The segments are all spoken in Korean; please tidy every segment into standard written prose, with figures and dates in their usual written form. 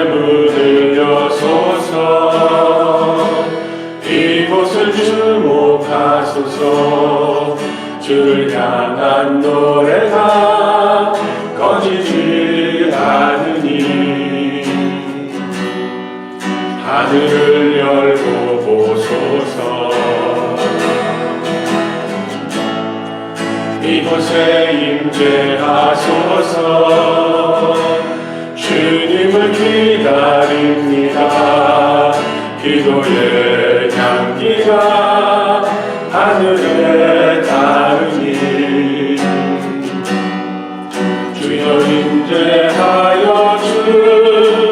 문을 여소서. 이곳을 주목하소서. 주를 향한 노래가 꺼지지 않으니 하늘을 열고 보소서. 이곳에 임재하소서. 주님을 기다립니다. 기도의 향기가 하늘에 닿으니 주여 임재하여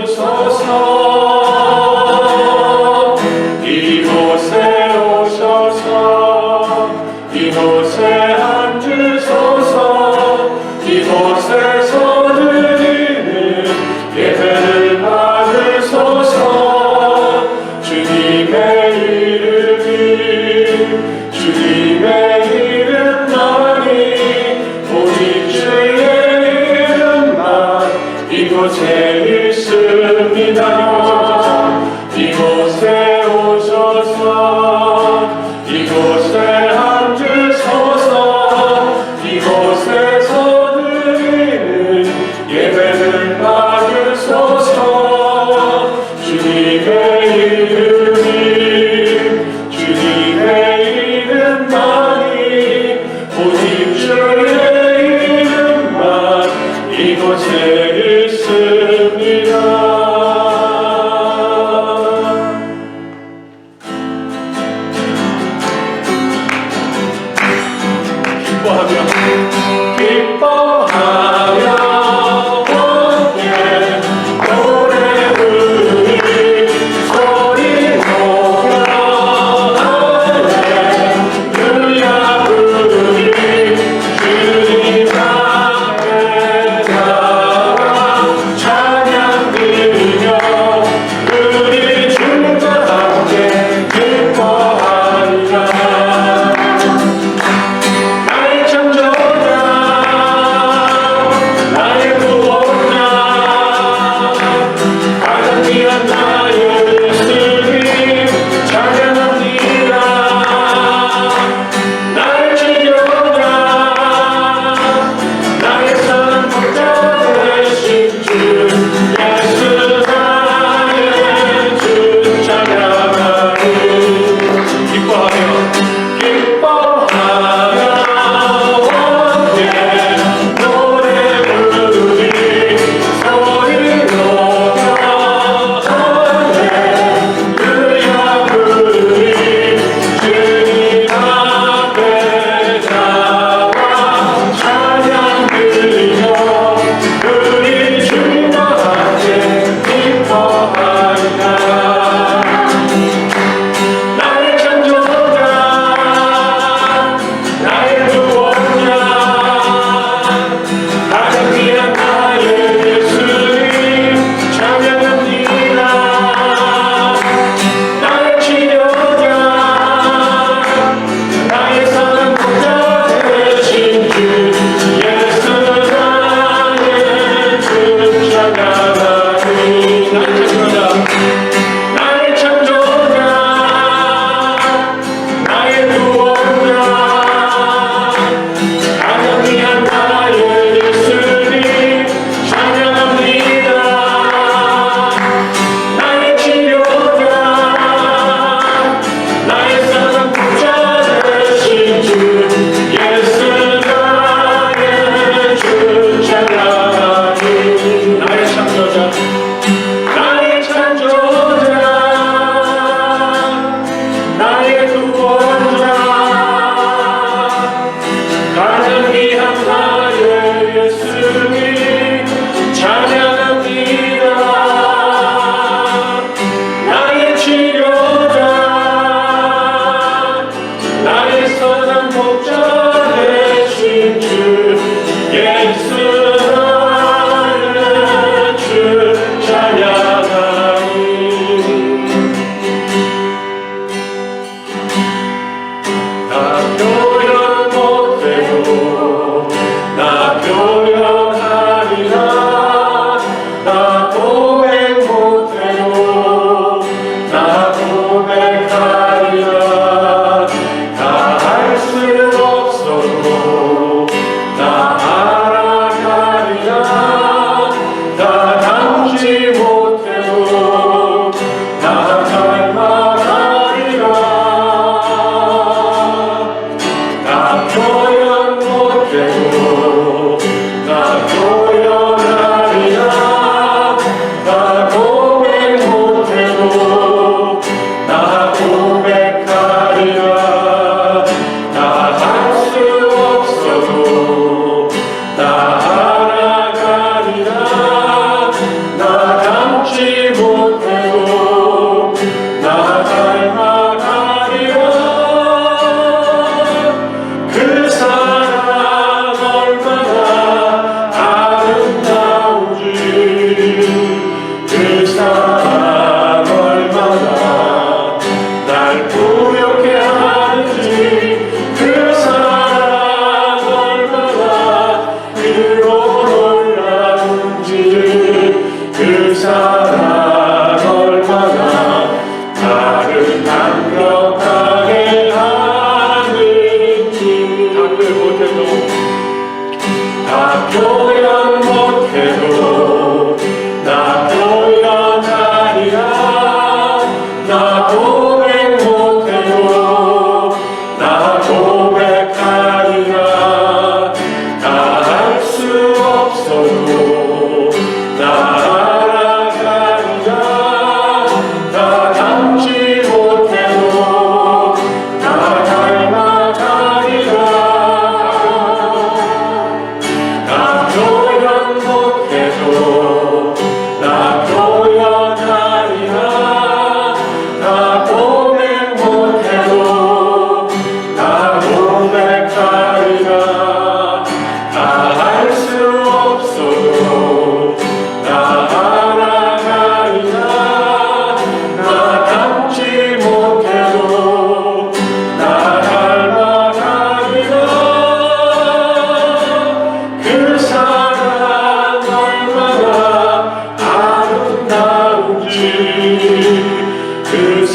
주소서. 이곳에 오셔서 이곳에 앉으소서. 이곳에서 드리는 예배를 받으소서. 주님의 이름이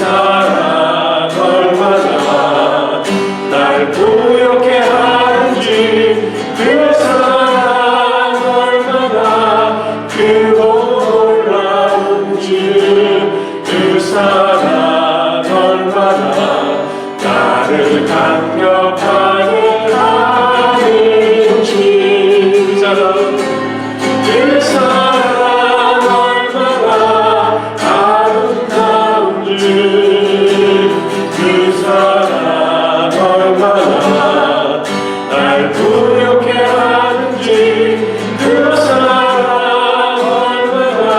사랑 얼마나 날 부욕해 하는지 그 사랑 얼마나 크고 놀라운지 그 사랑 얼마나 나를 강력하게 하는지 그 사랑 얼마나 아름다운지 그 사랑 얼마나 날 부욕해 하는지 그 사랑 얼마나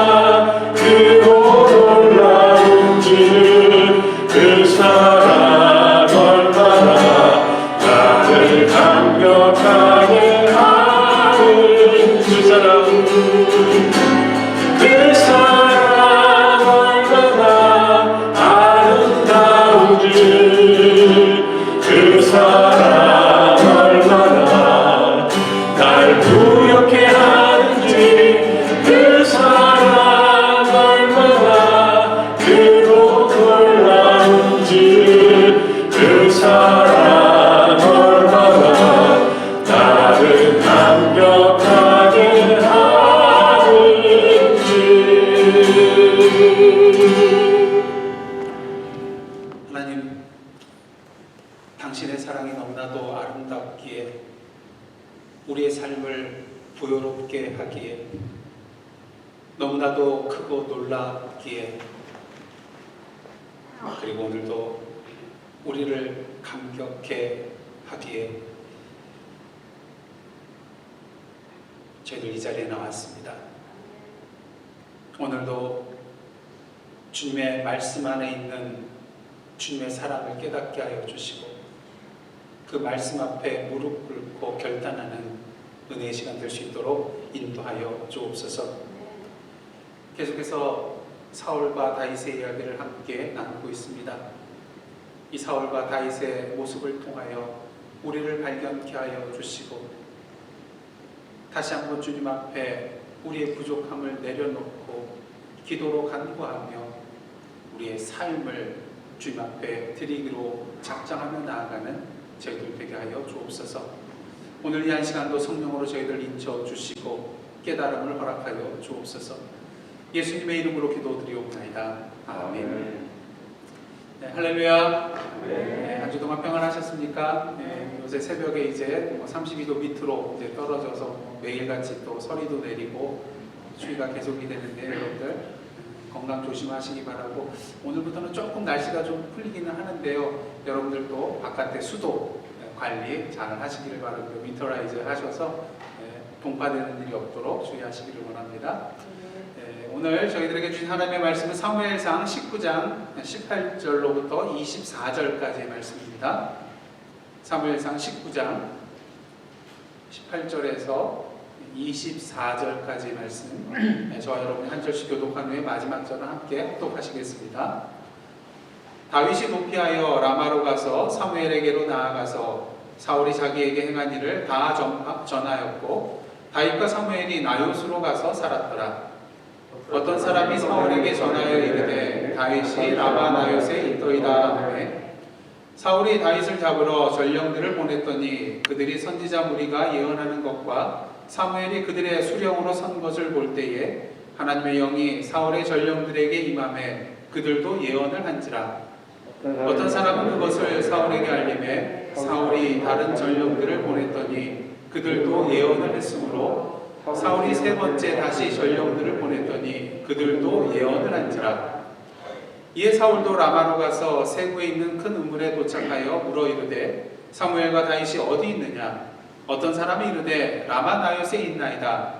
크고 놀라운지 그 사랑 얼마나 나를 강력하게 하는 그 사랑 얼마나 아름다운지 그 사랑 얼마나 날 부욕해 하는지 그 사랑 얼마나 크고 놀라운지 그 사랑 얼마나 나를 강력하게 하는지. 하나님, 당신의 사랑이 너무나도 아름답기에 우리의 삶을 부요롭게 하기에 너무나도 크고 놀랍기에 그리고 오늘도 우리를 감격해 하기에 저희들 이 자리에 나왔습니다. 오늘도 주님의 말씀 안에 있는 주님의 사랑을 깨닫게 하여 주시고 그 말씀 앞에 무릎 꿇고 결단하는 은혜의 시간 될 수 있도록 인도하여 주옵소서. 계속해서 사울과 다윗의 이야기를 함께 나누고 있습니다. 이 사울과 다윗의 모습을 통하여 우리를 발견케 하여 주시고 다시 한번 주님 앞에 우리의 부족함을 내려놓고 기도로 간구하며 우리의 삶을 주님 앞에 드리기로 작정하며 나아가는 저희들 되게 하여 주옵소서. 오늘 이 한 시간도 성령으로 저희들 인쳐 주시고 깨달음을 허락하여 주옵소서. 예수님의 이름으로 기도드리옵나이다. 아멘. 네, 할렐루야. 네, 한 주 동안 평안하셨습니까? 네, 요새 새벽에 이제 32도 밑으로 이제 떨어져서 매일같이 또 서리도 내리고 추위가 계속이 되는데 여러분들 건강 조심하시기 바라고, 오늘부터는 조금 날씨가 좀 풀리기는 하는데요. 여러분들도 바깥에 수도 관리 잘 하시기를 바라고요. 위터라이즈 하셔서 동파되는 일이 없도록 주의하시기를 원합니다. 오늘 저희들에게 주신 하나님의 말씀은 사무엘상 19장 18절로부터 24절까지의 말씀입니다. 사무엘상 19장 18절에서 24절까지의 말씀, 저와 여러분이 한 절씩 교독한 후에 마지막 절을 함께 합독하시겠습니다. 다윗이 도피하여 라마로 가서 사무엘에게로 나아가서 사울이 자기에게 행한 일을 다 전하였고 다윗과 사무엘이 나요스로 가서 살았더라. 어떤 사람이 사울에게 전하여 이르되 다윗이 라마 나요스에 있더이다 하매 사울이 다윗을 잡으러 전령들을 보냈더니 그들이 선지자 무리가 예언하는 것과 사무엘이 그들의 수령으로 선 것을 볼 때에 하나님의 영이 사울의 전령들에게 임하매 그들도 예언을 한지라. 어떤 사람은 그것을 사울에게 알림해 사울이 다른 전령들을 보냈더니 그들도 예언을 했으므로 사울이 세 번째 다시 전령들을 보냈더니 그들도 예언을 한지라. 이에 사울도 라마로 가서 세구에 있는 큰 우물에 도착하여 물어 이르되 사무엘과 다윗이 어디 있느냐? 어떤 사람이 이르되 라마 나요스에 있나이다.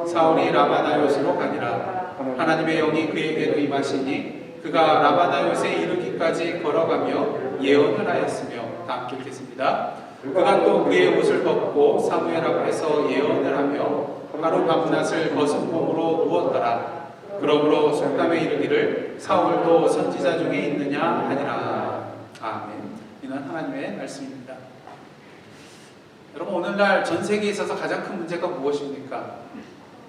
사울이 라마 나요스로 가니라. 하나님의 영이 그에게로 임하시니 그가 라마 나요스에 이르기까지 걸어가며 예언을 하였으며. 다 함께 읽겠습니다. 그가 또 그의 옷을 벗고 사무엘 앞에서 예언을 하며 하루 밤낮을 벗은 몸으로 누웠더라. 그러므로 속담에 이르기를 사울도 선지자 중에 있느냐 하니라. 아멘. 이는 하나님의 말씀입니다. 여러분, 오늘날 전 세계에 있어서 가장 큰 문제가 무엇입니까?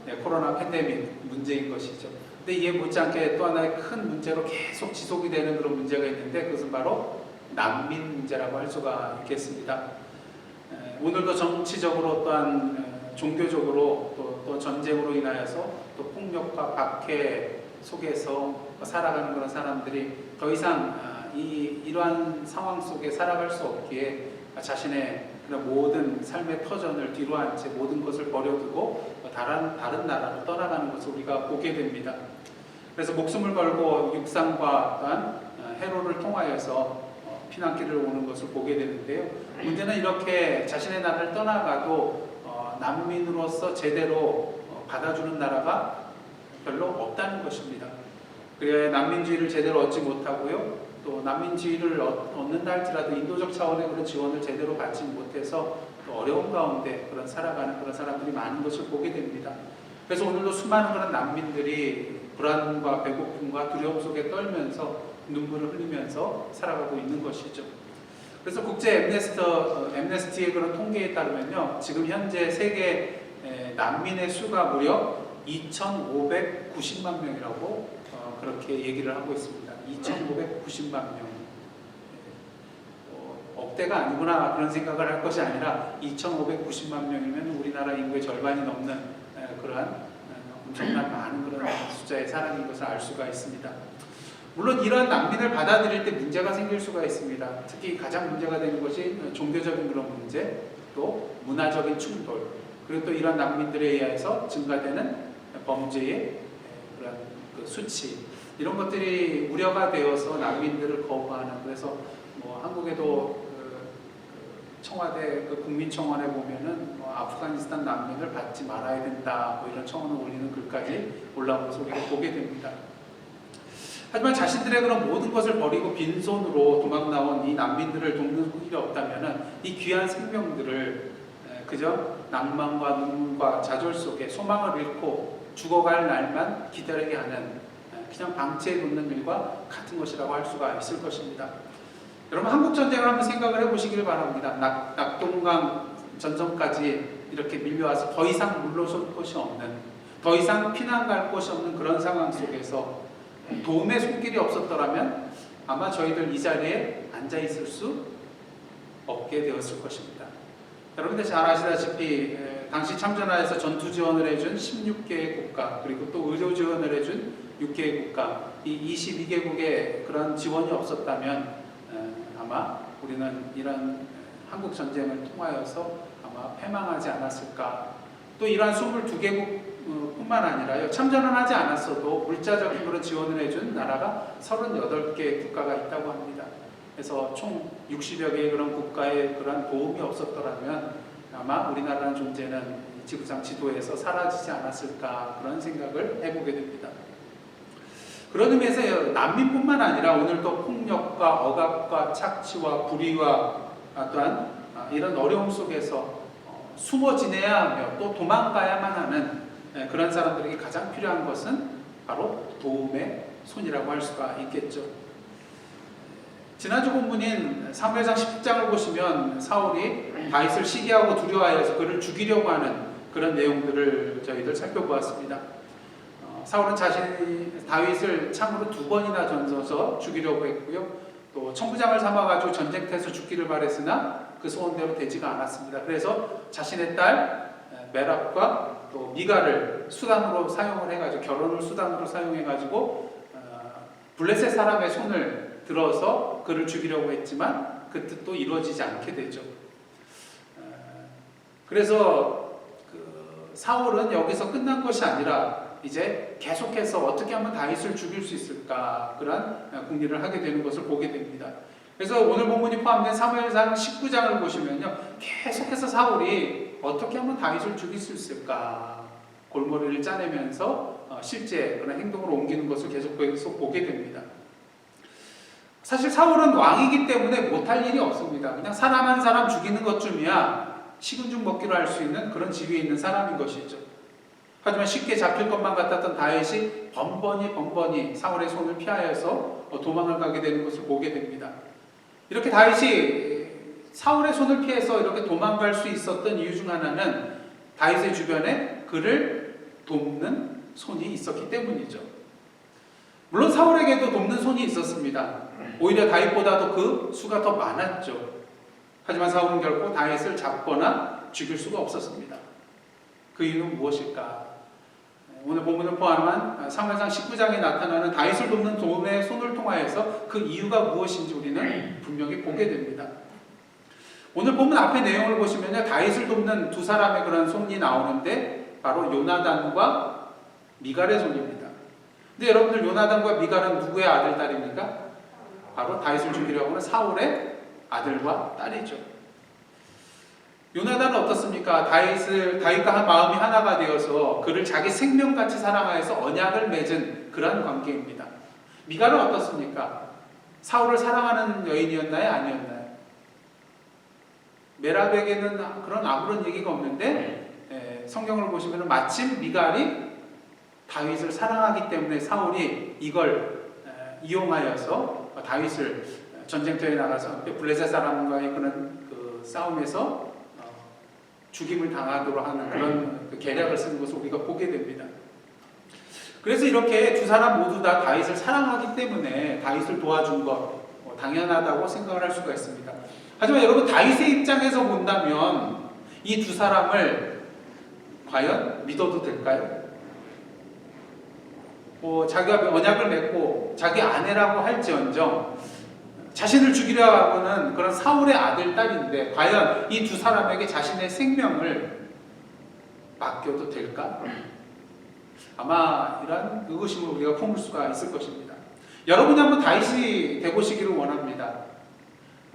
네, 코로나 팬데믹 문제인 것이죠. 근데 이에 못지않게 또 하나의 큰 문제로 계속 지속이 되는 그런 문제가 있는데 그것은 바로 난민 문제라고 할 수가 있겠습니다. 오늘도 정치적으로 또한 종교적으로 또 전쟁으로 인하여서 또 폭력과 박해 속에서 살아가는 그런 사람들이 더 이상 이러한 상황 속에 살아갈 수 없기에 자신의 그런 모든 삶의 터전을 뒤로한 채 모든 것을 버려두고 다른 나라로 떠나가는 것을 우리가 보게 됩니다. 그래서 목숨을 걸고 육상과 또한 해로를 통하여서 피난길을 오는 것을 보게 되는데요. 문제는 이렇게 자신의 나라를 떠나가도 난민으로서 제대로 받아주는 나라가 별로 없다는 것입니다. 그래야 난민주의를 제대로 얻지 못하고요. 또 난민주의를 얻는다 할지라도 인도적 차원의 그런 지원을 제대로 받지 못해서 또 어려운 가운데 살아가는 그런 사람들이 많은 것을 보게 됩니다. 그래서 오늘도 수많은 그런 난민들이 불안과 배고픔과 두려움 속에 떨면서 눈물을 흘리면서 살아가고 있는 것이죠. 그래서 국제 엠네스티의 그런 통계에 따르면요, 지금 현재 세계 난민의 수가 무려 2,590만 명이라고 그렇게 얘기를 하고 있습니다. 2,590만 명. 억대가 아니구나 그런 생각을 할 것이 아니라 2,590만 명이면 우리나라 인구의 절반이 넘는 그러한 엄청난 많은 그런 숫자의 사람인 것을 알 수가 있습니다. 물론 이러한 난민을 받아들일 때 문제가 생길 수가 있습니다. 특히 가장 문제가 되는 것이 종교적인 그런 문제, 또 문화적인 충돌, 그리고 또 이러한 난민들에 의해서 증가되는 범죄의 그런 수치, 이런 것들이 우려가 되어서 난민들을 거부하는, 그래서 한국에도 청와대 국민청원에 보면은 아프가니스탄 난민을 받지 말아야 된다, 이런 청원을 올리는 글까지 올라온 것을 우리가 보게 됩니다. 하지만 자신들의 그런 모든 것을 버리고 빈손으로 도망 나온 이 난민들을 돕는 일이 없다면은 이 귀한 생명들을 그저 낭만과 눈물과 좌절 속에 소망을 잃고 죽어갈 날만 기다리게 하는 그냥 방치해 놓는 일과 같은 것이라고 할 수가 있을 것입니다. 여러분, 한국 전쟁을 한번 생각을 해보시길 바랍니다. 낙동강 전선까지 이렇게 밀려와서 더 이상 물러설 곳이 없는, 더 이상 피난 갈 곳이 없는 그런 상황 속에서 도움의 손길이 없었더라면 아마 저희들 이 자리에 앉아 있을 수 없게 되었을 것입니다. 여러분들 잘 아시다시피 당시 참전하에서 전투 지원을 해준 16개의 국가, 그리고 또 의료 지원을 해준 6개의 국가, 이 22개국의 그런 지원이 없었다면 아마 우리는 이런 한국 전쟁을 통하여서 아마 패망하지 않았을까. 또 이러한 22개국 뿐만 아니라요, 참전은 하지 않았어도 물자적인 그런 지원을 해준 나라가 38개 국가가 있다고 합니다. 그래서 총 60여 개의 그런 국가의 그런 도움이 없었더라면 아마 우리나라라는 존재는 지구상 지도에서 사라지지 않았을까, 그런 생각을 해보게 됩니다. 그런 의미에서 난민뿐만 아니라 오늘도 폭력과 억압과 착취와 불의와 또한 이런 어려움 속에서 숨어 지내야 하며 또 도망가야만 하는 그런 사람들에게 가장 필요한 것은 바로 도움의 손이라고 할 수가 있겠죠. 지난주 본문인 사무엘상 10장을 보시면 사울이 다윗을 시기하고 두려워하여서 그를 죽이려고 하는 그런 내용들을 저희들 살펴보았습니다. 사울은 자신이 다윗을 창으로 2번이나 던져서 죽이려고 했고요. 또 천부장을 삼아가지고 전쟁터에서 죽기를 바랬으나 그 소원대로 되지가 않았습니다. 그래서 자신의 딸 메랍과 또 미가를 수단으로 사용을 해가지고, 결혼을 수단으로 사용해가지고 블레셋 사람의 손을 들어서 그를 죽이려고 했지만 그 뜻도 이루어지지 않게 되죠. 그래서 사울은 여기서 끝난 것이 아니라 이제 계속해서 어떻게 하면 다윗을 죽일 수 있을까, 그런 궁리를 하게 되는 것을 보게 됩니다. 그래서 오늘 본문이 포함된 사무엘상 19장을 보시면요, 계속해서 사울이 어떻게 하면 다윗을 죽일 수 있을까 골머리를 짜내면서 실제 그런 행동으로 옮기는 것을 계속 보게 됩니다. 사실 사울은 왕이기 때문에 못할 일이 없습니다. 그냥 사람 한 사람 죽이는 것쯤이야 식은 죽 먹기로 할 수 있는 그런 지위에 있는 사람인 것이죠. 하지만 쉽게 잡힐 것만 같았던 다윗이 번번이 사울의 손을 피하여서 도망을 가게 되는 것을 보게 됩니다. 이렇게 다윗이 사울의 손을 피해서 이렇게 도망갈 수 있었던 이유 중 하나는 다윗의 주변에 그를 돕는 손이 있었기 때문이죠. 물론 사울에게도 돕는 손이 있었습니다. 오히려 다윗보다도 그 수가 더 많았죠. 하지만 사울은 결코 다윗을 잡거나 죽일 수가 없었습니다. 그 이유는 무엇일까? 오늘 본문을 포함한 사무엘상 19장에 나타나는 다윗을 돕는 도움의 손을 통하여서 그 이유가 무엇인지 우리는 분명히 보게 됩니다. 오늘 본문 앞에 내용을 보시면요, 다윗을 돕는 두 사람의 그런 손이 나오는데 바로 요나단과 미갈의 손입니다. 근데 여러분들, 요나단과 미갈은 누구의 아들, 딸입니까? 바로 다윗을 죽이려고 하는 사울의 아들과 딸이죠. 요나단은 어떻습니까? 다윗과 한 마음이 하나가 되어서 그를 자기 생명같이 사랑하여서 언약을 맺은 그러한 관계입니다. 미갈은 어떻습니까? 사울을 사랑하는 여인이었나요? 아니었나요? 메랍에게는 그런 아무런 얘기가 없는데 성경을 보시면 마침 미갈이 다윗을 사랑하기 때문에 사울이 이걸 이용하여서 다윗을 전쟁터에 나가서 블레셋 사람과의 그런 그 싸움에서 죽임을 당하도록 하는 그런 그 계략을 쓰는 것을 우리가 보게 됩니다. 그래서 이렇게 두 사람 모두 다 다윗을 사랑하기 때문에 다윗을 도와준 것 당연하다고 생각을 할 수가 있습니다. 하지만 여러분, 다윗의 입장에서 본다면 이 두 사람을 과연 믿어도 될까요? 자기가 언약을 맺고 자기 아내라고 할지언정 자신을 죽이려 하고는 그런 사울의 아들, 딸인데 과연 이 두 사람에게 자신의 생명을 맡겨도 될까? 아마 이런 의구심을 우리가 품을 수가 있을 것입니다. 여러분이 한번 다윗이 되보시기를 원합니다.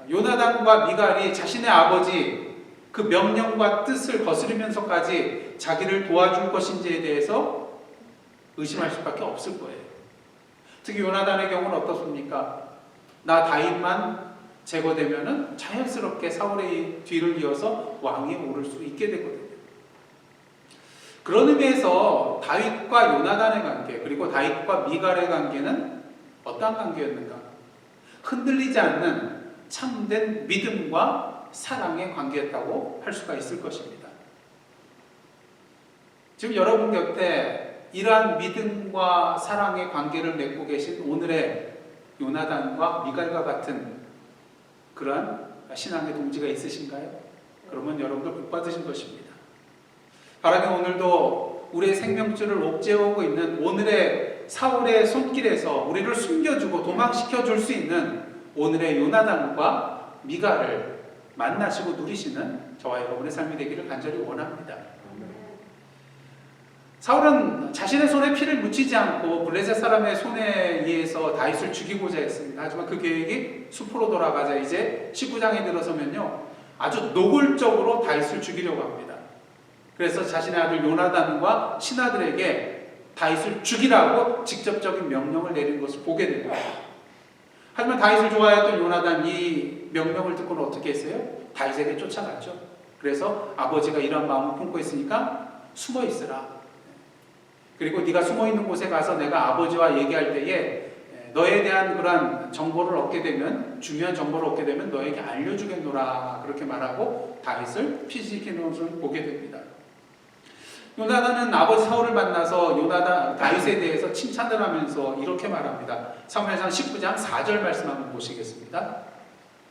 요나단과 미갈이 자신의 아버지 그 명령과 뜻을 거스르면서까지 자기를 도와줄 것인지에 대해서 의심할 수밖에 없을 거예요. 특히 요나단의 경우는 어떻습니까? 나 다윗만 제거되면은 자연스럽게 사울의 뒤를 이어서 왕위에 오를 수 있게 되거든요. 그런 의미에서 다윗과 요나단의 관계, 그리고 다윗과 미갈의 관계는 어떠한 관계였는가? 흔들리지 않는 참된 믿음과 사랑의 관계였다고 할 수가 있을 것입니다. 지금 여러분 곁에 이러한 믿음과 사랑의 관계를 맺고 계신 오늘의 요나단과 미갈과 같은 그러한 신앙의 동지가 있으신가요? 그러면 여러분들 복 받으신 것입니다. 바라면 오늘도 우리의 생명줄을 옥죄어오고 있는 오늘의 사울의 손길에서 우리를 숨겨주고 도망시켜 줄 수 있는 오늘의 요나단과 미갈을 만나시고 누리시는 저와 여러분의 삶이 되기를 간절히 원합니다. 사울은 자신의 손에 피를 묻히지 않고 블레셋 사람의 손에 의해서 다윗을 죽이고자 했습니다. 하지만 그 계획이 수포로 돌아가자 이제 19장에 들어서면요, 아주 노골적으로 다윗을 죽이려고 합니다. 그래서 자신의 아들 요나단과 신하들에게 다윗을 죽이라고 직접적인 명령을 내린 것을 보게 됩니다. 하지만 다윗을 좋아했던 요나단 이 명령을 듣고는 어떻게 했어요? 다윗에게 쫓아갔죠. 그래서 아버지가 이런 마음을 품고 있으니까 숨어 있으라. 그리고 네가 숨어 있는 곳에 가서 내가 아버지와 얘기할 때에 너에 대한 그러한 정보를 얻게 되면, 중요한 정보를 얻게 되면 너에게 알려주겠노라, 그렇게 말하고 다윗을 피지시키는 것을 보게 됩니다. 요나단은 아버지 사울을 만나서 다윗에 대해서 칭찬을 하면서 이렇게 말합니다. 사무엘상 19장 4절 말씀 한번 보시겠습니다.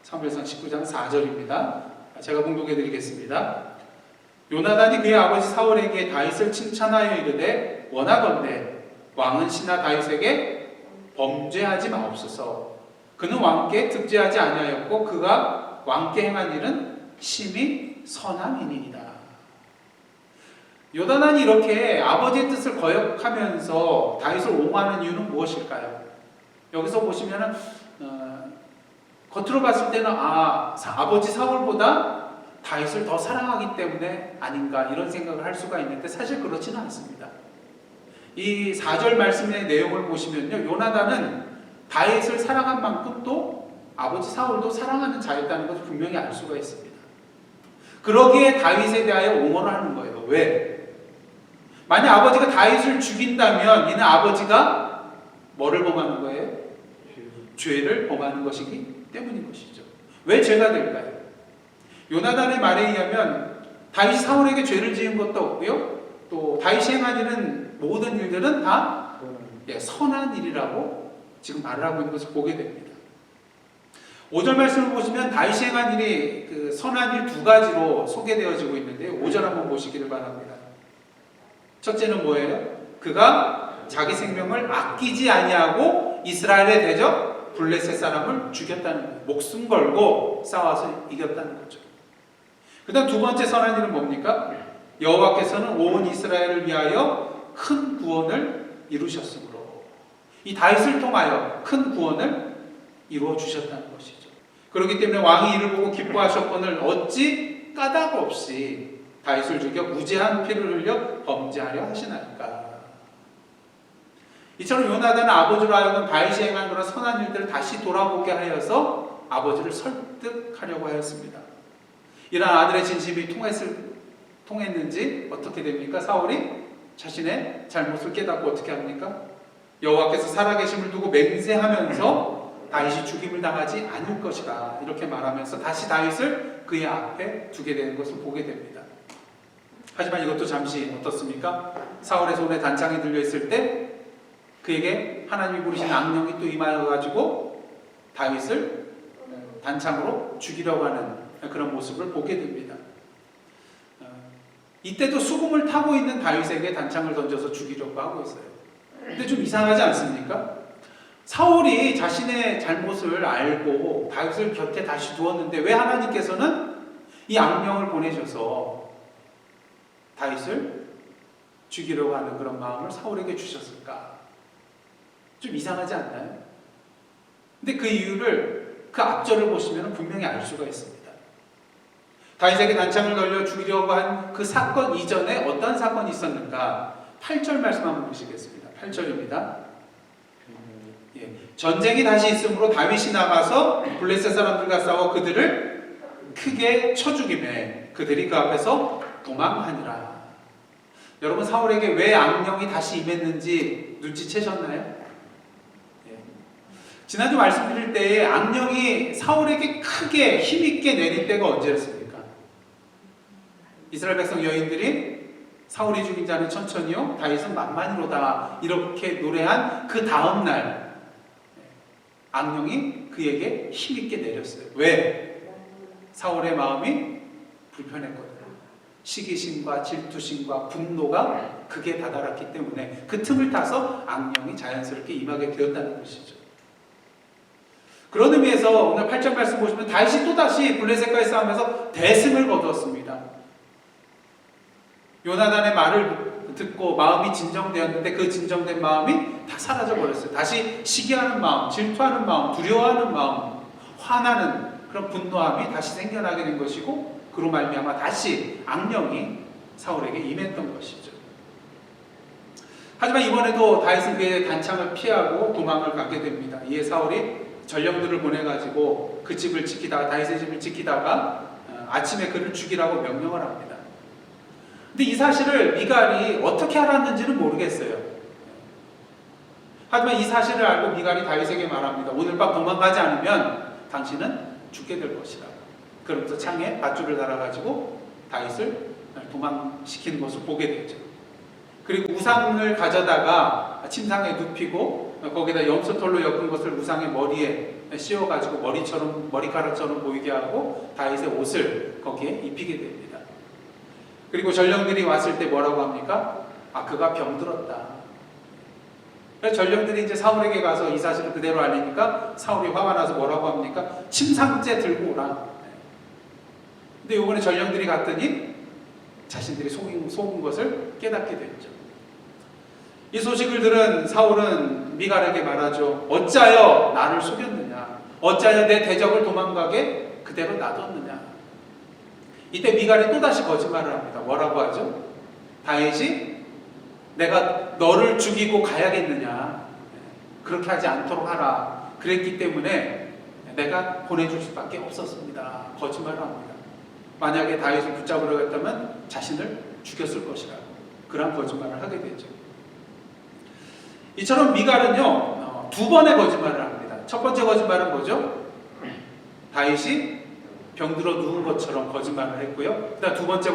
사무엘상 19장 4절입니다. 제가 봉독해 드리겠습니다. 요나단이 그의 아버지 사울에게 다윗을 칭찬하여 이르되 원하건대 왕은 신하 다윗에게 범죄하지 마옵소서. 그는 왕께 득죄하지 아니하였고 그가 왕께 행한 일은 심히 선함이니이다. 요나단이 이렇게 아버지의 뜻을 거역하면서 다윗을 옹호하는 이유는 무엇일까요? 여기서 보시면은 겉으로 봤을 때는 아버지 사울보다 다윗을 더 사랑하기 때문에 아닌가, 이런 생각을 할 수가 있는데 사실 그렇지는 않습니다. 이 4절 말씀의 내용을 보시면요, 요나단은 다윗을 사랑한 만큼 또 아버지 사울도 사랑하는 자였다는 것을 분명히 알 수가 있습니다. 그러기에 다윗에 대하여 옹호를 하는 거예요. 왜? 만약 아버지가 다윗을 죽인다면 이는 아버지가 뭐를 범하는 거예요? 죄를 범하는 것이기 때문인 것이죠. 왜 죄가 될까요? 요나단의 말에 의하면 다윗이 사울에게 죄를 지은 것도 없고요, 또 다윗이 행한 일은 모든 일들은 다 선한 일이라고 지금 말을 하고 있는 것을 보게 됩니다. 5절 말씀을 보시면 다윗이 행한 일이 그 선한 일 두 가지로 소개되어지고 있는데 5절 한번 보시기를 바랍니다. 첫째는 뭐예요? 그가 자기 생명을 아끼지 아니하고 이스라엘의 대적 블레셋 사람을 죽였다는 거예요. 목숨 걸고 싸워서 이겼다는 거죠. 그 다음 두 번째 선한 일은 뭡니까? 여호와께서는 온 이스라엘을 위하여 큰 구원을 이루셨으므로 이 다윗을 통하여 큰 구원을 이루어 주셨다는 것이죠. 그렇기 때문에 왕이 이를 보고 기뻐하셨거늘 어찌 까닭 없이 다윗을 죽여 무죄한 피를 흘려 범죄하려 하시나이까. 이처럼 요나단은 아버지로 하여금 다윗이 행한 그런 선한 일들을 다시 돌아보게 하여서 아버지를 설득하려고 하였습니다. 이런 아들의 진심이 통했는지 어떻게 됩니까? 사울이 자신의 잘못을 깨닫고 어떻게 합니까? 여호와께서 살아계심을 두고 맹세하면서 다윗이 죽임을 당하지 않을 것이다 이렇게 말하면서 다시 다윗을 그의 앞에 두게 되는 것을 보게 됩니다. 하지만 이것도 잠시 어떻습니까? 사울의 손에 단창이 들려있을 때 그에게 하나님이 부르신 악령이 또 임하여가지고 다윗을 단창으로 죽이려고 하는 그런 모습을 보게 됩니다. 이때도 수금을 타고 있는 다윗에게 단창을 던져서 죽이려고 하고 있어요. 근데 좀 이상하지 않습니까? 사울이 자신의 잘못을 알고 다윗을 곁에 다시 두었는데 왜 하나님께서는 이 악령을 보내셔서 다윗을 죽이려고 하는 그런 마음을 사울에게 주셨을까? 좀 이상하지 않나요? 근데 그 이유를 그 앞절을 보시면 분명히 알 수가 있습니다. 다윗에게 단창을 널려 죽이려고 한 그 사건 이전에 어떤 사건이 있었는가? 8절 말씀 한번 보시겠습니다. 8절입니다. 전쟁이 다시 있으므로 다윗이 나가서 블레셋 사람들과 싸워 그들을 크게 쳐 죽이매 그들이 그 앞에서 도망하니라. 여러분 사울에게 왜 악령이 다시 임했는지 눈치채셨나요? 지난주 말씀드릴 때에 악령이 사울에게 크게 힘있게 내린 때가 언제였습니까? 이스라엘 백성 여인들이 사울이 죽인 자는 천천히요 다윗은 만만히로다 이렇게 노래한 그 다음날 악령이 그에게 힘있게 내렸어요. 왜? 사울의 마음이 불편했거든요. 시기심과 질투심과 분노가 극에 다다랐기 때문에 그 틈을 타서 악령이 자연스럽게 임하게 되었다는 것이죠. 그런 의미에서 오늘 8절 말씀 보시면 다윗이 또다시 블레셋과의 싸움에서 대승을 거두었습니다. 요나단의 말을 듣고 마음이 진정되었는데 그 진정된 마음이 다 사라져버렸어요. 다시 시기하는 마음, 질투하는 마음, 두려워하는 마음, 화나는 그런 분노함이 다시 생겨나게 된 것이고 그로 말미암아 다시 악령이 사울에게 임했던 것이죠. 하지만 이번에도 다윗은 그의 단창을 피하고 도망을 가게 됩니다. 이에 사울이 전령들을 보내가지고 그 집을 지키다가 다윗의 집을 지키다가 아침에 그를 죽이라고 명령을 합니다. 근데 이 사실을 미갈이 어떻게 알았는지는 모르겠어요. 하지만 이 사실을 알고 미갈이 다윗에게 말합니다. 오늘 밤 도망가지 않으면 당신은 죽게 될 것이다. 그러면서 창에 밧줄을 달아가지고 다윗을 도망시키는 것을 보게 되죠. 그리고 우상을 가져다가 침상에 눕히고 거기다 염소털로 엮은 것을 우상의 머리에 씌워가지고 머리카락처럼 보이게 하고 다윗의 옷을 거기에 입히게 됩니다. 그리고 전령들이 왔을 때 뭐라고 합니까? 그가 병들었다. 그래서 전령들이 이제 사울에게 가서 이 사실을 그대로 알리니까 사울이 화가 나서 뭐라고 합니까? 침상째 들고 오라. 근데 이번에 전령들이 갔더니 자신들이 속은 것을 깨닫게 됐죠. 이 소식을 들은 사울은 미갈에게 말하죠. 어찌하여 나를 속였느냐? 어찌하여 내 대적을 도망가게 그대로 놔뒀느냐? 이때 미갈이 또다시 거짓말을 합니다. 뭐라고 하죠? 다윗이 내가 너를 죽이고 가야겠느냐? 그렇게 하지 않도록 하라. 그랬기 때문에 내가 보내줄 수밖에 없었습니다. 거짓말을 합니다. 만약에 다윗을 붙잡으려 했다면 자신을 죽였을 것이라고 그런 거짓말을 하게 되죠. 이처럼 미갈은요 두 번의 거짓말을 합니다. 첫 번째 거짓말은 뭐죠? 다윗이 병들어 누운 것처럼 거짓말을 했고요. 그다음 두 번째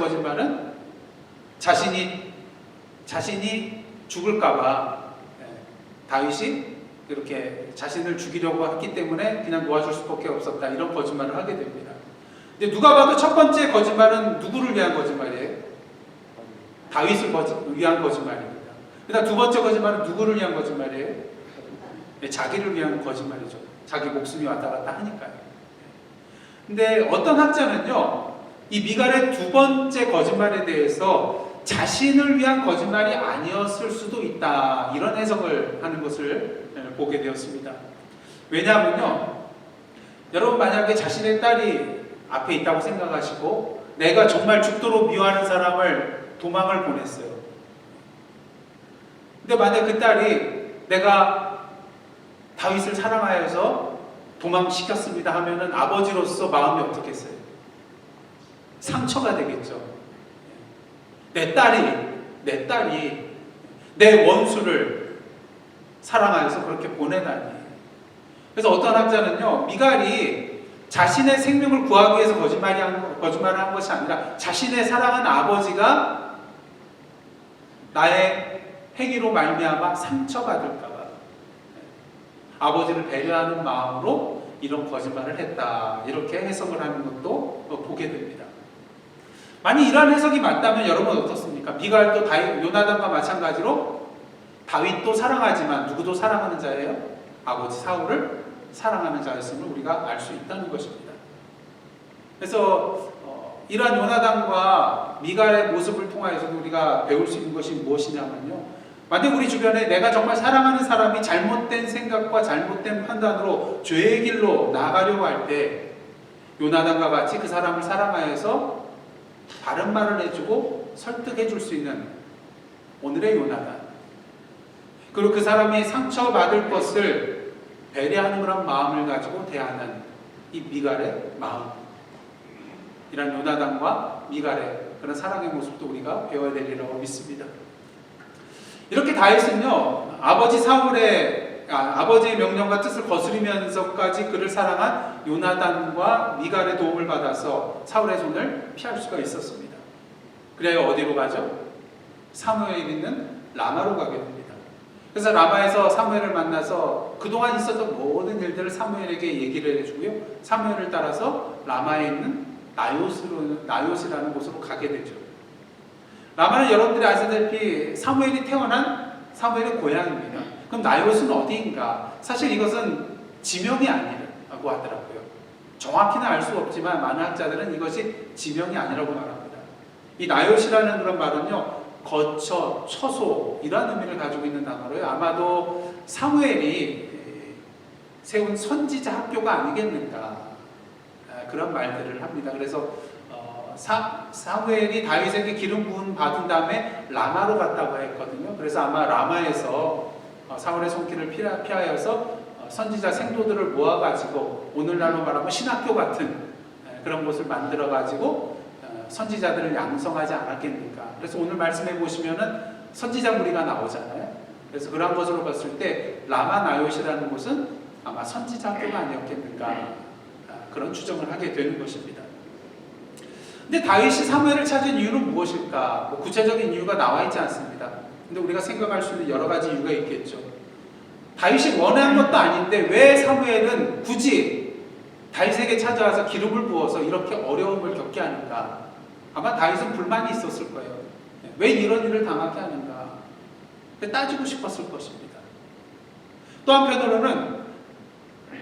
다윗이 이렇게 자신을 죽이려고 했기 때문에 그냥 놓아줄 수밖에 없었다, 이런 거짓말을 하게 됩니다. 근데 누가 봐도 첫 번째 거짓말은 누구를 위한 거짓말이에요? 다윗을 위한 거짓말입니다. 그다음 두 번째 거짓말은 누구를 위한 거짓말이에요? 네, 자기를 위한 거짓말이죠. 자기 목숨이 왔다 갔다 하니까요. 근데 어떤 학자는요, 이 미갈의 두 번째 거짓말에 대해서 자신을 위한 거짓말이 아니었을 수도 있다, 이런 해석을 하는 것을 보게 되었습니다. 왜냐하면요, 여러분 만약에 자신의 딸이 앞에 있다고 생각하시고 내가 정말 죽도록 미워하는 사람을 도망을 보냈어요. 근데 만약 그 딸이 내가 다윗을 사랑하여서 도망시켰습니다 하면은 아버지로서 마음이 어떻겠어요? 상처가 되겠죠. 내 딸이 내 원수를 사랑하여서 그렇게 보내다니. 그래서 어떤 학자는요, 미갈이 자신의 생명을 구하기 위해서 거짓말을 한 것이 아니라 자신의 사랑하는 아버지가 나의 행위로 말미암아 상처받을까봐 아버지를 배려하는 마음으로 이런 거짓말을 했다, 이렇게 해석을 하는 것도 보게 됩니다. 만약 이러한 해석이 맞다면 여러분 어떻습니까? 미갈도 요나단과 마찬가지로 다윗도 사랑하지만 누구도 사랑하는 자예요? 아버지 사울을 사랑하는 자였음을 우리가 알 수 있다는 것입니다. 그래서 이러한 요나단과 미갈의 모습을 통하여서 우리가 배울 수 있는 것이 무엇이냐면요, 만약 우리 주변에 내가 정말 사랑하는 사람이 잘못된 생각과 잘못된 판단으로 죄의 길로 나가려고 할 때 요나단과 같이 그 사람을 사랑하여서 바른 말을 해주고 설득해 줄 수 있는 오늘의 요나단, 그리고 그 사람이 상처받을 것을 배려하는 그런 마음을 가지고 대하는 이 미갈의 마음, 이런 요나단과 미갈의 그런 사랑의 모습도 우리가 배워야 되리라고 믿습니다. 이렇게 다윗은요, 아버지의 명령과 뜻을 거스리면서까지 그를 사랑한 요나단과 미갈의 도움을 받아서 사울의 손을 피할 수가 있었습니다. 그래야 어디로 가죠? 사무엘이 있는 라마로 가게 됩니다. 그래서 라마에서 사무엘을 만나서 그동안 있었던 모든 일들을 사무엘에게 얘기를 해주고요, 사무엘을 따라서 라마에 있는 나요스라는 곳으로 가게 되죠. 라마는 여러분들이 아시다시피 사무엘이 태어난 사무엘의 고향입니다. 그럼 나요스는 어디인가? 사실 이것은 지명이 아니라고 하더라고요. 정확히는 알 수 없지만 많은 학자들은 이것이 지명이 아니라고 말합니다. 이 나요스라는 그런 말은요, 거처, 처소, 이런 의미를 가지고 있는 단어로요, 아마도 사무엘이 세운 선지자 학교가 아니겠는가, 그런 말들을 합니다. 그래서 사무엘이 다윗에게 기름 부음 받은 다음에 라마로 갔다고 했거든요. 그래서 아마 라마에서 사울의 손길을 피하여서 선지자 생도들을 모아가지고 오늘날로 말하면 신학교 같은 그런 곳을 만들어가지고 선지자들을 양성하지 않았겠는가. 그래서 오늘 말씀해 보시면은 선지자 무리가 나오잖아요. 그래서 그런 것으로 봤을 때 라마 나요시라는 곳은 아마 선지자 학교가 아니었겠는가, 그런 추정을 하게 되는 것입니다. 근데 다윗이 사무엘을 찾은 이유는 무엇일까? 구체적인 이유가 나와 있지 않습니다. 근데 우리가 생각할 수 있는 여러 가지 이유가 있겠죠. 다윗이 원한 것도 아닌데 왜 사무엘은 굳이 다윗에게 찾아와서 기름을 부어서 이렇게 어려움을 겪게 하는가? 아마 다윗은 불만이 있었을 거예요. 왜 이런 일을 당하게 하는가? 따지고 싶었을 것입니다. 또 한편으로는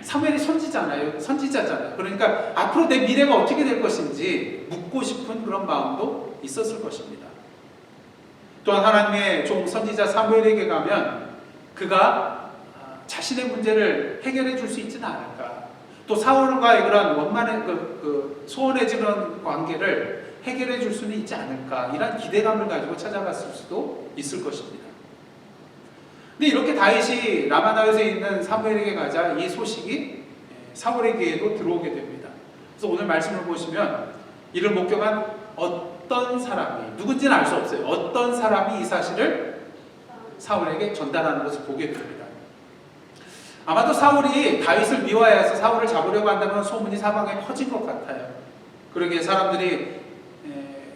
사무엘이 선지자잖아요. 그러니까 앞으로 내 미래가 어떻게 될 것인지 묻고 싶은 그런 마음도 있었을 것입니다. 또한 하나님의 종 선지자 사무엘에게 가면 그가 자신의 문제를 해결해 줄 수 있지는 않을까. 또 사울과의 그런 원만의 소원해지는 관계를 해결해 줄 수는 있지 않을까. 이런 기대감을 가지고 찾아갔을 수도 있을 것입니다. 근데 이렇게 다윗이 라마나요스에 있는 사무엘에게 가자 이 소식이 사울의 귀에도 들어오게 됩니다. 그래서 오늘 말씀을 보시면 이를 목격한 어떤 사람이, 누군지는 알 수 없어요. 어떤 사람이 이 사실을 사울에게 전달하는 것을 보게 됩니다. 아마도 사울이 다윗을 미워해서 사울을 잡으려고 한다면 소문이 사방에 퍼진 것 같아요. 그러기에 사람들이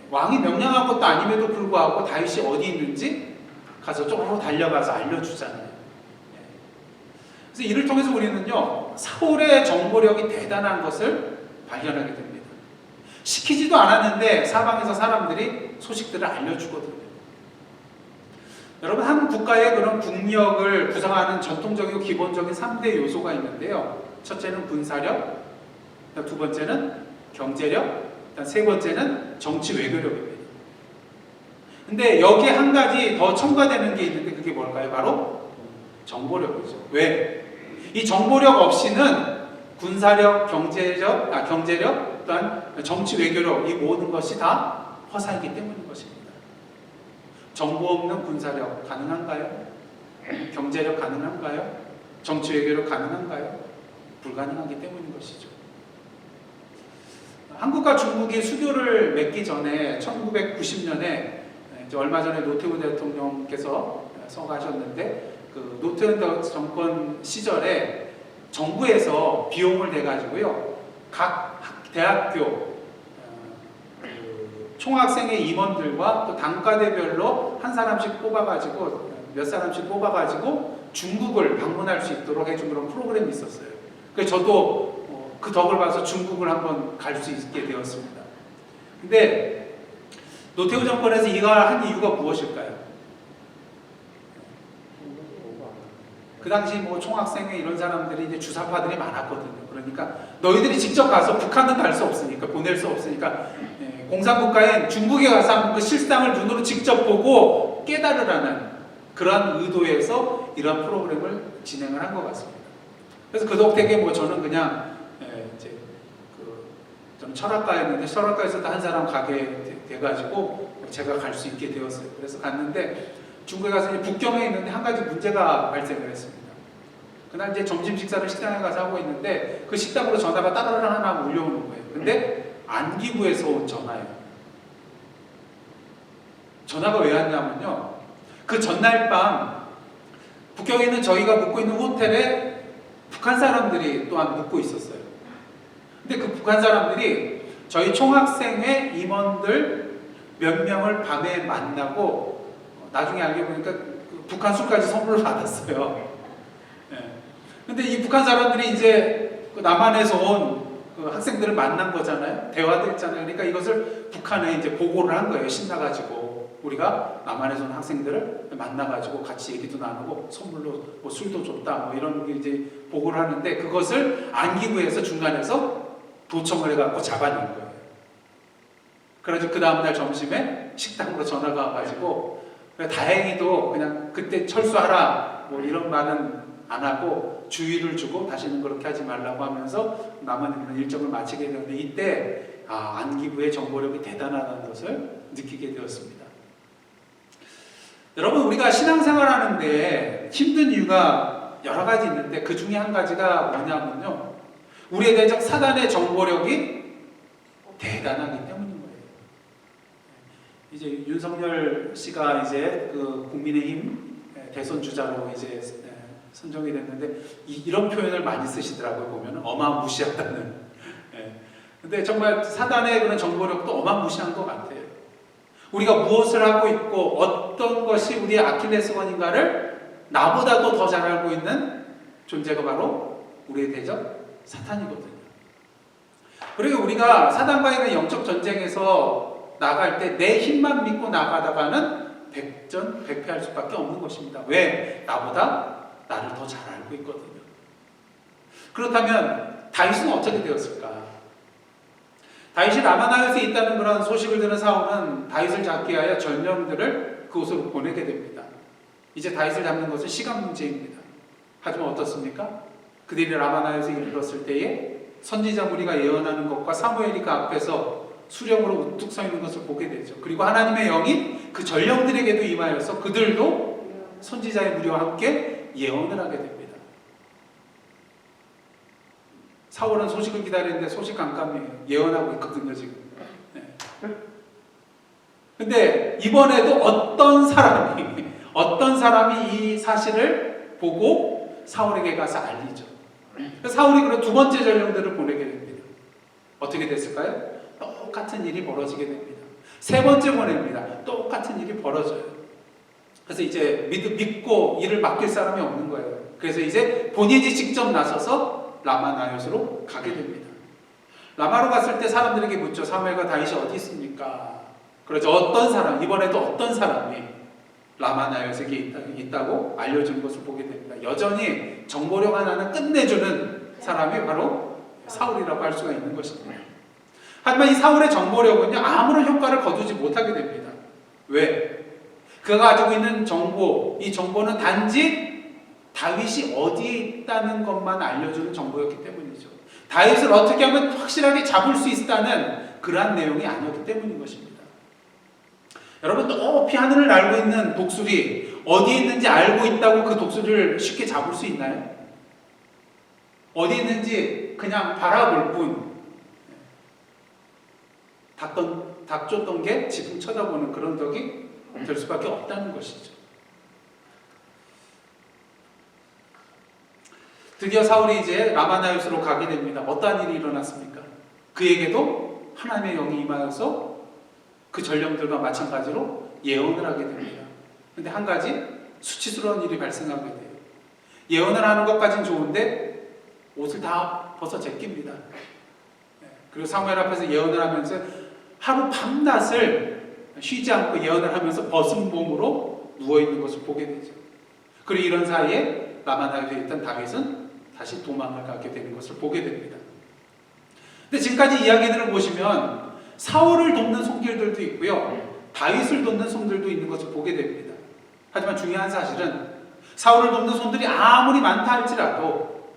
왕이 명령한 것도 아님에도 불구하고 다윗이 어디 있는지 가서 쪽으로 달려가서 알려주잖아요. 그래서 이를 통해서 우리는요, 사울의 정보력이 대단한 것을 발견하게 됩니다. 시키지도 않았는데 사방에서 사람들이 소식들을 알려주거든요. 여러분, 한 국가의 그런 국력을 구성하는 전통적이고 기본적인 3대 요소가 있는데요. 첫째는 군사력, 두 번째는 경제력, 세 번째는 정치 외교력입니다. 근데 여기에 한 가지 더 첨가되는 게 있는데 그게 뭘까요? 바로 정보력이죠. 왜? 이 정보력 없이는 군사력, 경제력, 또한 정치 외교력, 이 모든 것이 다 허사이기 때문인 것입니다. 정보 없는 군사력 가능한가요? 경제력 가능한가요? 정치 외교력 가능한가요? 불가능하기 때문인 것이죠. 한국과 중국이 수교를 맺기 전에 1990년에 얼마 전에 노태우 대통령께서 서가셨는데 그 노태우 정권 시절에 정부에서 비용을 내가지고요, 각 대학교 총학생회 임원들과 또 단과대별로 한 사람씩 뽑아가지고 몇 사람씩 뽑아가지고 중국을 방문할 수 있도록 해준 그런 프로그램이 있었어요. 그래서 저도 그 덕을 봐서 중국을 한번 갈 수 있게 되었습니다. 근데 노태우 정권에서 이걸 한 이유가 무엇일까요? 그 당시 뭐 총학생회 이런 사람들이 이제 주사파들이 많았거든요. 그러니까 너희들이 직접 가서 북한은 갈 수 없으니까, 보낼 수 없으니까 공산국가인 중국에 가서 한번 그 실상을 눈으로 직접 보고 깨달으라는 그러한 의도에서 이러한 프로그램을 진행을 한 것 같습니다. 그래서 그 덕택에 뭐 저는 그냥 저는 철학과였는데 철학과에서도 한 사람 가게 돼가지고 제가 갈 수 있게 되었어요. 그래서 갔는데 중국에 가서 이제 북경에 있는데 한 가지 문제가 발생을 했습니다. 그날 이제 점심 식사를 식당에 가서 하고 있는데 그 식당으로 전화가 따라랑 하나 울려오는 거예요. 근데 안기부에서 온 전화예요. 전화가 왜 왔냐면요, 그 전날 밤 북경에 있는 저희가 묵고 있는 호텔에 북한 사람들이 또한 묵고 있었어요. 근데 그 북한 사람들이 저희 총학생회 임원들 몇 명을 밤에 만나고 나중에 알게 보니까 그 북한 술까지 선물을 받았어요. 근데 이 북한 사람들이 이제 그 남한에서 온 그 학생들을 만난 거잖아요. 대화도 했잖아요. 그러니까 이것을 북한에 이제 보고를 한 거예요. 신나가지고 우리가 남한에서 온 학생들을 만나가지고 같이 얘기도 나누고 선물로 뭐 술도 줬다 뭐 이런 게 이제 보고를 하는데 그것을 안기부에서 중간에서 도청을 해갖고 잡아낸 거예요. 그래서 그 다음날 점심에 식당으로 전화가 와가지고 다행히도 그냥 그때 철수하라 뭐 이런 말은 안 하고 주의를 주고 다시는 그렇게 하지 말라고 하면서 남은 일정을 마치게 되는데 이때 안기부의 정보력이 대단하다는 것을 느끼게 되었습니다. 여러분, 우리가 신앙생활 하는데 힘든 이유가 여러 가지 있는데 그 중에 한 가지가 뭐냐면요, 우리에 대한 사단의 정보력이 대단하기 때문인 거예요. 이제 윤석열 씨가 이제 그 국민의힘 대선 주자로 이제 선정이 됐는데 이런 표현을 많이 쓰시더라고요. 보면 어마무시하다는. 근데 정말 사단의 그런 정보력도 어마무시한 것 같아요. 우리가 무엇을 하고 있고 어떤 것이 우리의 아킬레스건인가를 나보다도 더 잘 알고 있는 존재가 바로 우리의 대적 사탄이거든요. 그리고 우리가 사단과의 영적 전쟁에서 나갈 때 내 힘만 믿고 나가다가는 백전백패할 수밖에 없는 것입니다. 왜? 나보다 나를 더 잘 알고 있거든요. 그렇다면 다윗은 어떻게 되었을까? 다윗이 라마나요스에 있다는 그런 소식을 들은 사울은 다윗을 잡기 위하여 전령들을 그곳으로 보내게 됩니다. 이제 다윗을 잡는 것은 시간 문제입니다. 하지만 어떻습니까? 그들이 라마나요스에 이르렀을 때에 선지자 무리가 예언하는 것과 사무엘이 그 앞에서 수령으로 우뚝 서 있는 것을 보게 되죠. 그리고 하나님의 영이 그 전령들에게도 임하여서 그들도 선지자의 무리와 함께 예언을 하게 됩니다. 사울은 소식을 기다리는데 소식 깜깜이에요. 예언하고 있거든요, 지금. 근데 이번에도 어떤 사람이 이 사실을 보고 사울에게 가서 알리죠. 사울이 그런 두 번째 전령들을 보내게 됩니다. 어떻게 됐을까요? 똑같은 일이 벌어지게 됩니다. 세 번째 보냅니다. 똑같은 일이 벌어져요. 그래서 이제 믿고 일을 맡길 사람이 없는 거예요. 그래서 이제 본인이 직접 나서서 라마나요스로 가게 됩니다. 라마로 갔을 때 사람들에게 묻죠. 사무엘과 다윗이 어디 있습니까? 그러죠. 어떤 사람, 이번에도 어떤 사람이 라마나요스에 있다고 알려준 것을 보게 됩니다. 여전히 정보력 하나는 끝내주는 사람이 바로 사울이라고 할 수가 있는 것입니다. 하지만 이 사울의 정보력은요, 아무런 효과를 거두지 못하게 됩니다. 왜? 그가 가지고 있는 정보, 이 정보는 단지 다윗이 어디에 있다는 것만 알려주는 정보였기 때문이죠. 다윗을 어떻게 하면 확실하게 잡을 수 있다는 그러한 내용이 아니었기 때문인 것입니다. 여러분, 높이 하늘을 날고 있는 독수리, 어디에 있는지 알고 있다고 그 독수리를 쉽게 잡을 수 있나요? 어디 있는지 그냥 바라볼 뿐, 닭 쫓던 게 지붕 쳐다보는 그런 덕이 될 수밖에 없다는 것이죠. 드디어 사울이 이제 라마나요스로 가게 됩니다. 어떠한 일이 일어났습니까? 그에게도 하나님의 영이 임하여서 그 전령들과 마찬가지로 예언을 하게 됩니다. 근데 한 가지 수치스러운 일이 발생하게 돼요. 예언을 하는 것까지는 좋은데 옷을 다 벗어 제낍니다. 그리고 사무엘 앞에서 예언을 하면서 하루 밤낮을 쉬지 않고 예언을 하면서 벗은 몸으로 누워있는 것을 보게 되죠. 그리고 이런 사이에 라마나요스에 있던 다윗은 다시 도망을 가게 되는 것을 보게 됩니다. 근데 지금까지 이야기들을 보시면 사울을 돕는 손길들도 있고요, 다윗을 돕는 손들도 있는 것을 보게 됩니다. 하지만 중요한 사실은 사울을 돕는 손들이 아무리 많다 할지라도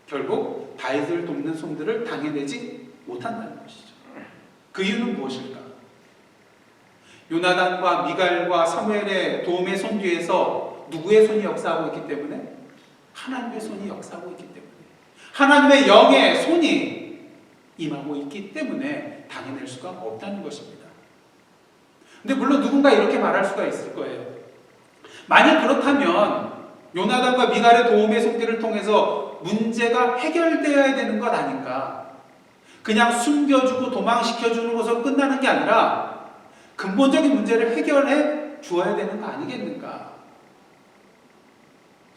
결국 다윗을 돕는 손들을 당해내지 못한다는 것이죠. 그 이유는 무엇일까? 요나단과 미갈과 사무엘의 도움의 손 뒤에서 누구의 손이 역사하고 있기 때문에? 하나님의 손이 역사하고 있기 때문에, 하나님의 영의 손이 임하고 있기 때문에 당해낼 수가 없다는 것입니다. 근데 물론 누군가 이렇게 말할 수가 있을 거예요. 만약 그렇다면 요나단과 미갈의 도움의 손길을 통해서 문제가 해결되어야 되는 것 아닌가? 그냥 숨겨주고 도망시켜주는 것으로 끝나는 게 아니라 근본적인 문제를 해결해 주어야 되는 거 아니겠는가?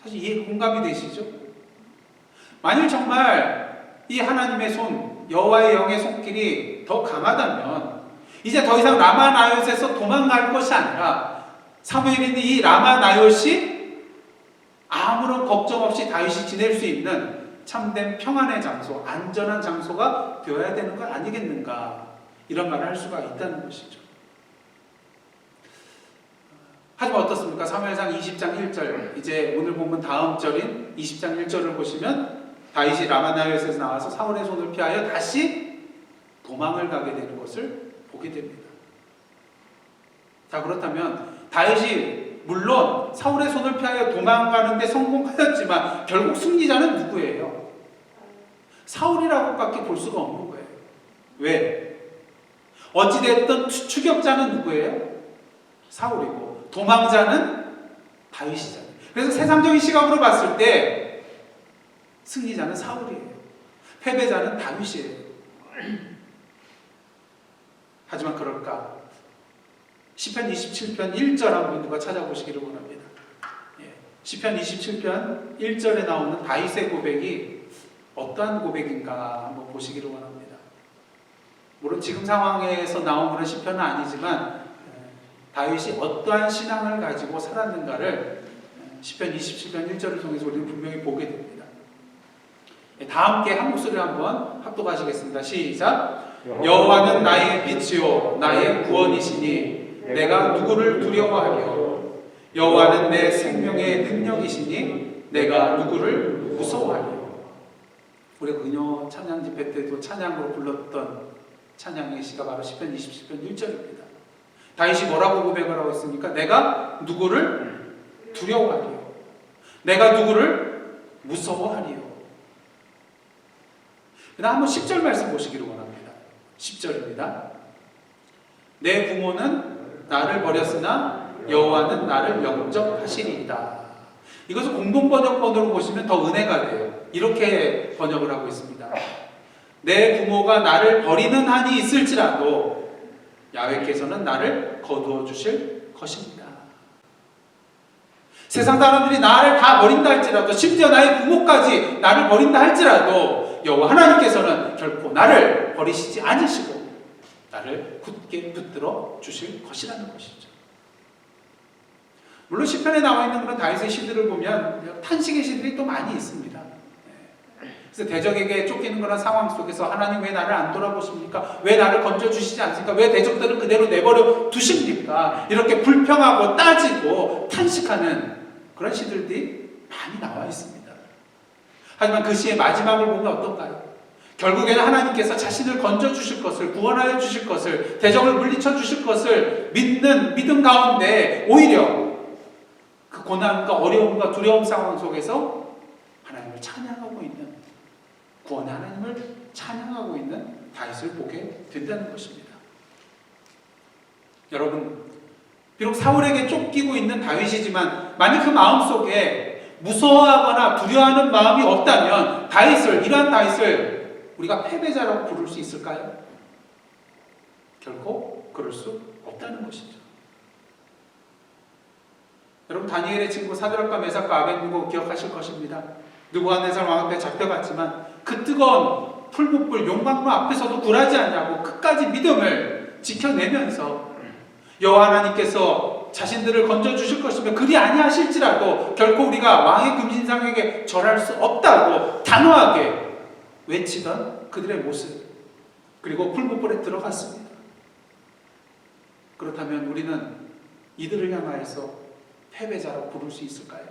사실 이해 공감이 되시죠? 만일 정말 이 하나님의 손, 여호와의 영의 손길이 더 강하다면 이제 더 이상 라마나요스에서 도망갈 것이 아니라 사무엘이 있는 이 라마나요시 아무런 걱정 없이 다윗이 지낼 수 있는 참된 평안의 장소, 안전한 장소가 되어야 되는 것 아니겠는가, 이런 말을 할 수가 있다는 것이죠. 하지만 어떻습니까? 사무엘상 20장 1절, 이제 오늘 본문 다음 절인 20장 1절을 보시면 다윗이 라마나요스에서 나와서 사울의 손을 피하여 다시 도망을 가게 되는 것을 보게 됩니다. 자, 그렇다면 다윗이 물론 사울의 손을 피하여 도망가는 데 성공하였지만 결국 승리자는 누구예요? 사울이라고밖에 볼 수가 없는 거예요. 왜? 어찌됐든 추격자는 누구예요? 사울이고 도망자는 다윗이잖아요. 그래서 세상적인 시각으로 봤을 때 승리자는 사울이에요. 패배자는 다윗이에요. 하지만 그럴까? 시편 27편 1절 한번 누가 찾아보시기를 원합니다. 시편 27편 1절에 나오는 다윗의 고백이 어떠한 고백인가 한번 보시기를 원합니다. 물론 지금 상황에서 나온 그런 시편은 아니지만 다윗이 어떠한 신앙을 가지고 살았는가를 시편 27편 1절을 통해서 우리는 분명히 보게 됩니다. 다 함께 한 목소리로 한번 합독하시겠습니다. 시작. 여호와는 나의 빛이요 나의 구원이시니 내가 누구를 두려워하리요. 여호와는 내 생명의 능력이시니 내가 누구를 무서워하리요. 우리가 은효 찬양 집회 때도 찬양으로 불렀던 찬양의 시가 바로 시편 27편 1절입니다. 다윗이 뭐라고 고백을 하고 있습니까? 내가 누구를 두려워하리요. 내가 누구를 무서워하리요. 그 다음 한번 10절 말씀 보시기를 원합니다. 10절입니다. 내 부모는 나를 버렸으나 여호와는 나를 영접하시리이다. 이것을 공동 번역본으로 보시면 더 은혜가 돼요. 이렇게 번역을 하고 있습니다. 내 부모가 나를 버리는 한이 있을지라도 야훼께서는 나를 거두어 주실 것입니다. 세상 사람들이 나를 다 버린다 할지라도, 심지어 나의 부모까지 나를 버린다 할지라도 여호와 하나님께서는 결코 나를 버리시지 않으시고 나를 굳게 붙들어 주실 것이라는 것이죠. 물론 시편에 나와 있는 그런 다윗의 시들을 보면 탄식의 시들이 또 많이 있습니다. 그래서 대적에게 쫓기는 그런 상황 속에서 하나님 왜 나를 안 돌아보십니까? 왜 나를 건져주시지 않습니까? 왜 대적들을 그대로 내버려 두십니까? 이렇게 불평하고 따지고 탄식하는 그런 시들이 많이 나와 있습니다. 하지만 그 시의 마지막을 보면 어떨까요? 결국에는 하나님께서 자신을 건져주실 것을, 구원하여 주실 것을, 대적을 물리쳐 주실 것을 믿는 믿음 가운데 오히려 그 고난과 어려움과 두려움 상황 속에서 하나님을 찬양하고 있는, 구원의 하나님을 찬양하고 있는 다윗을 보게 된다는 것입니다. 여러분, 비록 사울에게 쫓기고 있는 다윗이지만 만약 그 마음속에 무서워하거나 두려워하는 마음이 없다면 이러한 다윗을 우리가 패배자라고 부를 수 있을까요? 결코 그럴 수 없다는 것이죠. 여러분, 다니엘의 친구 사드락과 메삭과 아벳느고 기억하실 것입니다. 느부갓네살 왕 앞에 잡혀갔지만 그 뜨거운 풀무불 용광로 앞에서도 굴하지 않냐고 끝까지 믿음을 지켜내면서 여호와 하나님께서 자신들을 건져주실 것이며 그리 아니하실지라도 결코 우리가 왕의 금신상에게 절할 수 없다고 단호하게 외치던 그들의 모습, 그리고 풀무불에 들어갔습니다. 그렇다면 우리는 이들을 향하여서 패배자라고 부를 수 있을까요?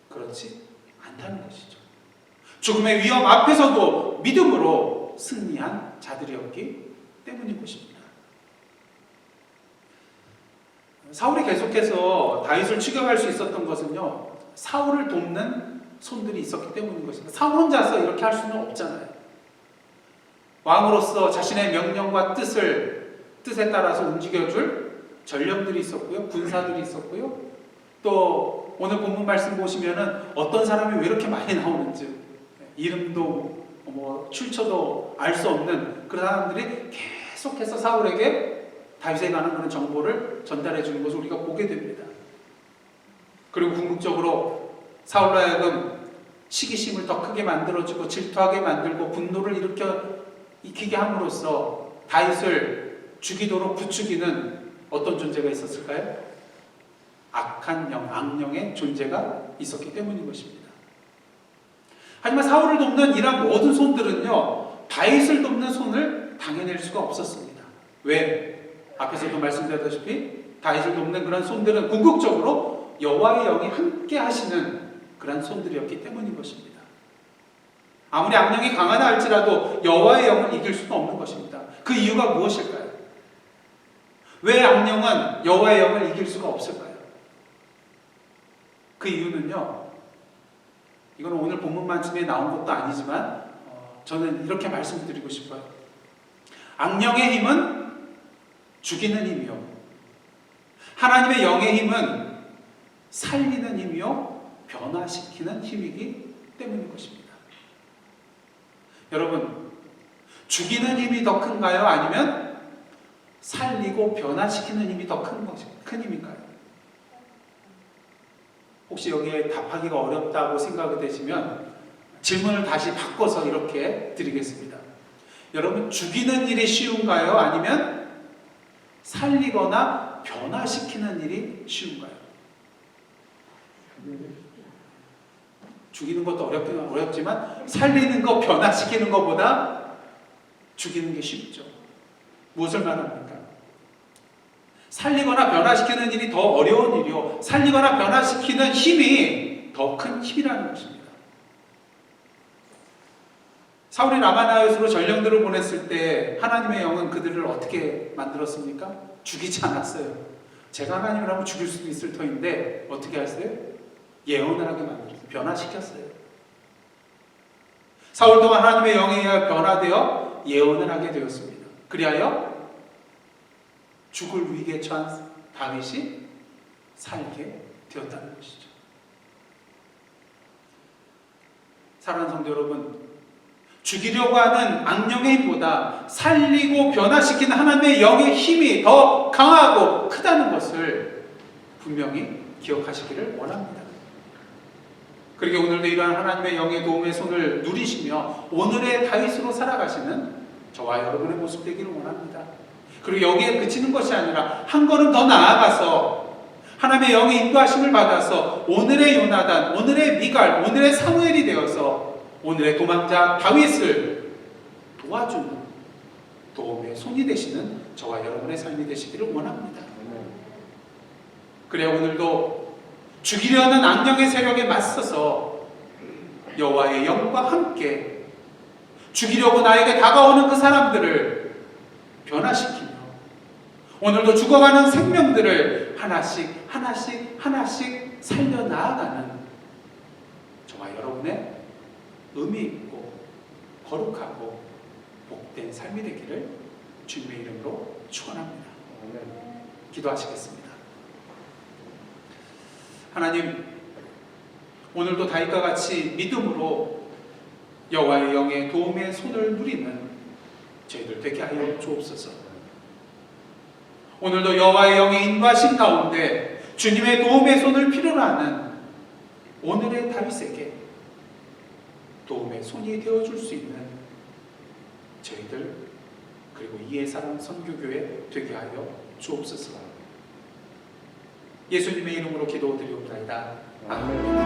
그렇지 않다는 것이죠. 죽음의 위험 앞에서도 믿음으로 승리한 자들이었기 때문인 것입니다. 사울이 계속해서 다윗을 추격할 수 있었던 것은요, 사울을 돕는 손들이 있었기 때문인 것입니다. 사울 혼자서 이렇게 할 수는 없잖아요. 왕으로서 자신의 명령과 뜻에 따라서 움직여줄 전령들이 있었고요, 군사들이 있었고요, 또 오늘 본문 말씀 보시면은 어떤 사람이 왜 이렇게 많이 나오는지 이름도 출처도 알 수 없는 그런 사람들이 계속해서 사울에게 다윗에 관한 그런 정보를 전달해 주는 것을 우리가 보게 됩니다. 그리고 궁극적으로 사울로 하여금 시기심을 더 크게 만들어주고 질투하게 만들고 분노를 일으키게 함으로써 다윗을 죽이도록 부추기는 어떤 존재가 있었을까요? 악한 영, 악령의 존재가 있었기 때문인 것입니다. 하지만 사울을 돕는 이러한 모든 손들은요, 다윗을 돕는 손을 당해낼 수가 없었습니다. 왜? 앞에서도 말씀드렸다시피 다윗을 돕는 그런 손들은 궁극적으로 여호와의 영이 함께 하시는 그런 손들이었기 때문인 것입니다. 아무리 악령이 강하다 할지라도 여호와의 영을 이길 수는 없는 것입니다. 그 이유가 무엇일까요? 왜 악령은 여호와의 영을 이길 수가 없을까요? 그 이유는요, 이건 오늘 본문 말씀에 나온 것도 아니지만 저는 이렇게 말씀드리고 싶어요. 악령의 힘은 죽이는 힘이요, 하나님의 영의 힘은 살리는 힘이요, 변화시키는 힘이기 때문인 것입니다. 여러분, 죽이는 힘이 더 큰가요? 아니면 살리고 변화시키는 힘이 더 큰 힘인가요? 혹시 여기에 답하기가 어렵다고 생각이 되시면 질문을 다시 바꿔서 이렇게 드리겠습니다. 여러분, 죽이는 일이 쉬운가요? 아니면 살리거나 변화시키는 일이 쉬운가요? 죽이는 것도 어렵지만 살리는 것, 변화시키는 것보다 죽이는 게 쉽죠. 무엇을 말합니까? 살리거나 변화시키는 일이 더 어려운 일이요, 살리거나 변화시키는 힘이 더 큰 힘이라는 것입니다. 사울이 라마나웃으로 전령들을 보냈을 때 하나님의 영은 그들을 어떻게 만들었습니까? 죽이지 않았어요. 제가 하나님이라면 죽일 수도 있을 터인데 어떻게 했어요? 예언을 하게 만들었어요. 변화시켰어요. 사울도 하나님의 영에 의해 변화되어 예언을 하게 되었습니다. 그리하여 죽을 위기에 처한 다윗이 살게 되었다는 것이죠. 사랑하는 성도 여러분, 죽이려고 하는 악령의 힘보다 살리고 변화시키는 하나님의 영의 힘이 더 강하고 크다는 것을 분명히 기억하시기를 원합니다. 그렇게 오늘도 이러한 하나님의 영의 도움의 손을 누리시며 오늘의 다윗으로 살아가시는 저와 여러분의 모습 되기를 원합니다. 그리고 여기에 그치는 것이 아니라 한 걸음 더 나아가서 하나님의 영의 인도하심을 받아서 오늘의 요나단, 오늘의 미갈, 오늘의 사무엘이 되어서 오늘의 도망자 다윗을 도와주는 도움의 손이 되시는 저와 여러분의 삶이 되시기를 원합니다. 그래야 오늘도 죽이려는 악령의 세력에 맞서서 여호와의 영과 함께 죽이려고 나에게 다가오는 그 사람들을 변화시키며 오늘도 죽어가는 생명들을 하나씩 살려나가는 저와 여러분의 의미 있고 거룩하고 복된 삶이 되기를 주님의 이름으로 축원합니다. 기도하시겠습니다. 하나님, 오늘도 다윗과 같이 믿음으로 여호와의 영의 도움의 손을 누리는 저희들 되게 하여 주옵소서. 오늘도 여호와의 영의 인도하신 가운데 주님의 도움의 손을 필요로 하는 오늘의 다윗에게 도움의 손이 되어줄 수 있는 저희들 그리고 이해사랑 선교교회 되게 하여 주옵소서. 예수님의 이름으로 기도드리옵나이다. 아멘.